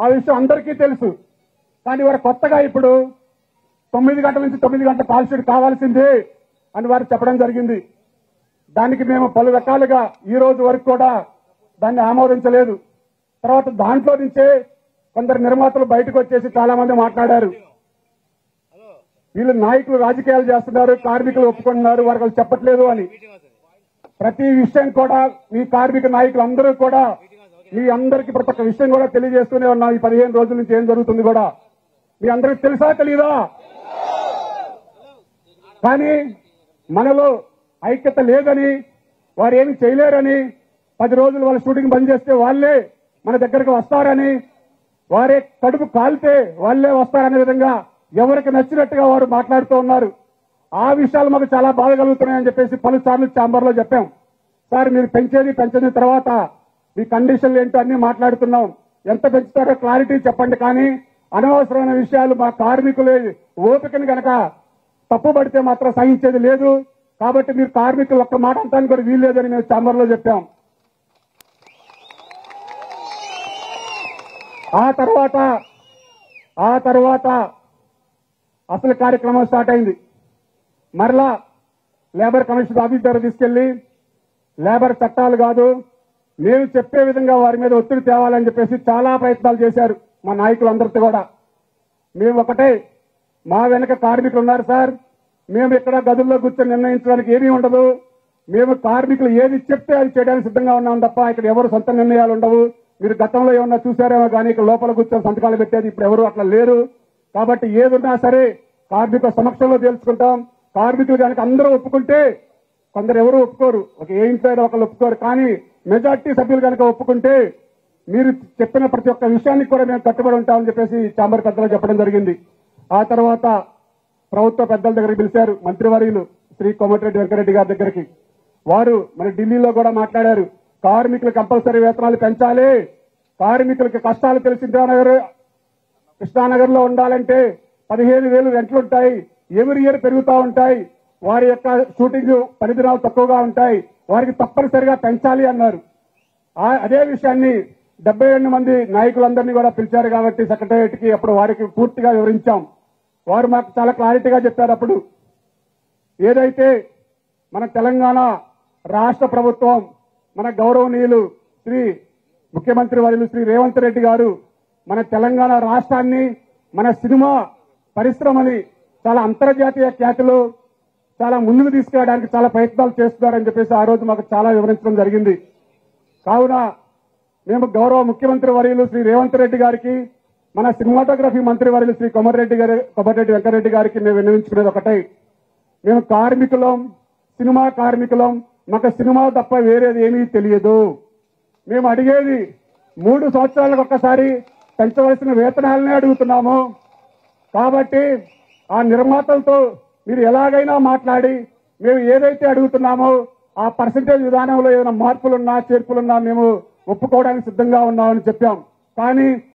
ఆ విషయం అందరికీ తెలుసు. కానీ వారు కొత్తగా ఇప్పుడు 9 గంటల నుంచి 9 గంటల కాల్ షీట్ కావాల్సిందే అని వారు చెప్పడం జరిగింది. దానికి మేము పలు రకాలుగా ఈ రోజు వరకు కూడా దాన్ని ఆమోదించలేదు. తర్వాత దాంట్లో నుంచే కొందరు నిర్మాతలు బయటకు వచ్చేసి చాలా మంది మాట్లాడారు. వీళ్ళు నాయకులు రాజకీయాలు చేస్తున్నారు, కార్మికులు ఒప్పుకుంటున్నారు, వారికి వాళ్ళు చెప్పట్లేదు అని. ప్రతి విషయం కూడా మీ కార్మిక నాయకులు అందరూ కూడా మీ అందరికీ ప్రతి ఒక్క విషయం కూడా తెలియజేస్తూనే ఉన్నాం. ఈ 15 రోజుల నుంచి ఏం జరుగుతుంది కూడా మీ అందరికి తెలుసా తెలీదా? కానీ మనలో ఐక్యత లేదని, వారు ఏమి చేయలేరని, 10 రోజులు వాళ్ళ షూటింగ్ బంద్ చేస్తే వాళ్లే మన దగ్గరకు వస్తారని, వారే కడుపు కాలితే వాళ్లే వస్తారనే విధంగా ఎవరికి నచ్చినట్టుగా వారు మాట్లాడుతూ ఉన్నారు. ఆ విషయాలు మాకు చాలా బాధ కలుగుతున్నాయని చెప్పేసి పలుసార్లు ఛాంబర్ లో చెప్పాం. సార్ మీరు పెంచిన తర్వాత మీ కండిషన్లు ఏంటో అన్ని మాట్లాడుతున్నాం, ఎంత పెంచుతారో క్లారిటీ చెప్పండి. కానీ అనవసరమైన విషయాలు మా కార్మికులు ఓపికని గనక తప్పుపడితే మాత్రం సహించేది లేదు. కాబట్టి మీరు కార్మికులు ఒక్క మాట అంటానికి కూడా వీల్లేదని మేము ఛాంబర్ లో చెప్పాం. ఆ తర్వాత అసలు కార్యక్రమం స్టార్ట్ అయింది. మరలా లేబర్ కమిషన్ ఆఫీస్ దగ్గర తీసుకెళ్లి లేబర్ చట్టాలు కాదు, మేము చెప్పే విధంగా వారి మీద ఒత్తిడి తేవాలని చెప్పేసి చాలా ప్రయత్నాలు చేశారు మా నాయకులందరితో కూడా. మేము ఒకటే, మా వెనక కార్మికులు ఉన్నారు సార్, మేము ఇక్కడ గదుల్లో కూర్చొని నిర్ణయించడానికి ఏమీ ఉండదు, మేము కార్మికులు ఏది చెప్తే అది చేయడానికి సిద్ధంగా ఉన్నాం తప్ప ఇక్కడ ఎవరు సొంత నిర్ణయాలు ఉండవు. మీరు గతంలో ఏమన్నా చూశారేమో కానీ ఇక్కడ లోపల కూర్చొని సంతకాలు పెట్టేది ఇప్పుడు ఎవరు అట్లా లేరు. కాబట్టి ఏదున్నా సరే కార్మికుల సమక్షంలో తెలుసుకుంటాం. కార్మికులు కనుక అందరూ ఒప్పుకుంటే, కొందరు ఎవరు ఒప్పుకోరు, ఒక ఏ ఇంట్లో ఒకళ్ళు ఒప్పుకోరు, కానీ మెజార్టీ సభ్యులు కనుక ఒప్పుకుంటే మీరు చెప్పిన ప్రతి ఒక్క విషయానికి కూడా మేము కట్టుబడి ఉంటామని చెప్పేసి ఛాంబర్ పెద్దలు చెప్పడం జరిగింది. ఆ తర్వాత ప్రభుత్వ పెద్దల దగ్గరికి పిలిచారు మంత్రివర్యులు శ్రీ కోమటిరెడ్డి వెంకరెడ్డి గారి దగ్గరికి. వారు మన ఢిల్లీలో కూడా మాట్లాడారు, కార్మికులు కంపల్సరీ వేతనాలు పెంచాలి, కార్మికులకి కష్టాలు తెలిసి కృష్ణానగర్ లో ఉండాలంటే 15,000 రెంట్లుంటాయి, ఎవరి ఇయర్ పెరుగుతూ ఉంటాయి, వారి యొక్క షూటింగ్ 10 దినాలు తక్కువగా ఉంటాయి, వారికి తప్పనిసరిగా పెంచాలి అన్నారు. అదే విషయాన్ని 78 మంది నాయకులందరినీ కూడా పిలిచారు కాబట్టి సెక్రటేరియట్ కి అప్పుడు వారికి పూర్తిగా వివరించాం. వారు మాకు చాలా క్లారిటీగా చెప్పారు. అప్పుడు ఏదైతే మన తెలంగాణ రాష్ట్ర ప్రభుత్వం, మన గౌరవనీయులు శ్రీ ముఖ్యమంత్రి వర్యులు శ్రీ రేవంత్ రెడ్డి గారు మన తెలంగాణ రాష్ట్రాన్ని, మన సినిమా పరిశ్రమని చాలా అంతర్జాతీయ ఖ్యాతిలో చాలా ముందుకు తీసుకెళ్ళడానికి చాలా ప్రయత్నాలు చేస్తున్నారని చెప్పేసి ఆ రోజు మాకు చాలా వివరించడం జరిగింది. కావున మేము గౌరవ ముఖ్యమంత్రి వర్యులు శ్రీ రేవంత్ రెడ్డి గారికి, మన సినిమాటోగ్రఫీ మంత్రి వర్యులు శ్రీ కోమటిరెడ్డి వెంకరెడ్డి గారికి మేము విన్నవించుకునేది ఒకటే, మేము కార్మికులం, సినిమా కార్మికులం, మాకు సినిమా తప్ప వేరేది ఏమీ తెలియదు. మేము అడిగేది 3 సంవత్సరాలకు ఒక్కసారి పెంచవలసిన వేతనాలనే అడుగుతున్నాము. కాబట్టి ఆ నిర్మాతలతో మీరు ఎలాగైనా మాట్లాడి మేము ఏదైతే అడుగుతున్నామో ఆ పర్సంటేజ్ విధానంలో ఏదైనా మార్పులున్నా చేర్పులున్నా మేము ఒప్పుకోవడానికి సిద్ధంగా ఉన్నామని చెప్పాం. కానీ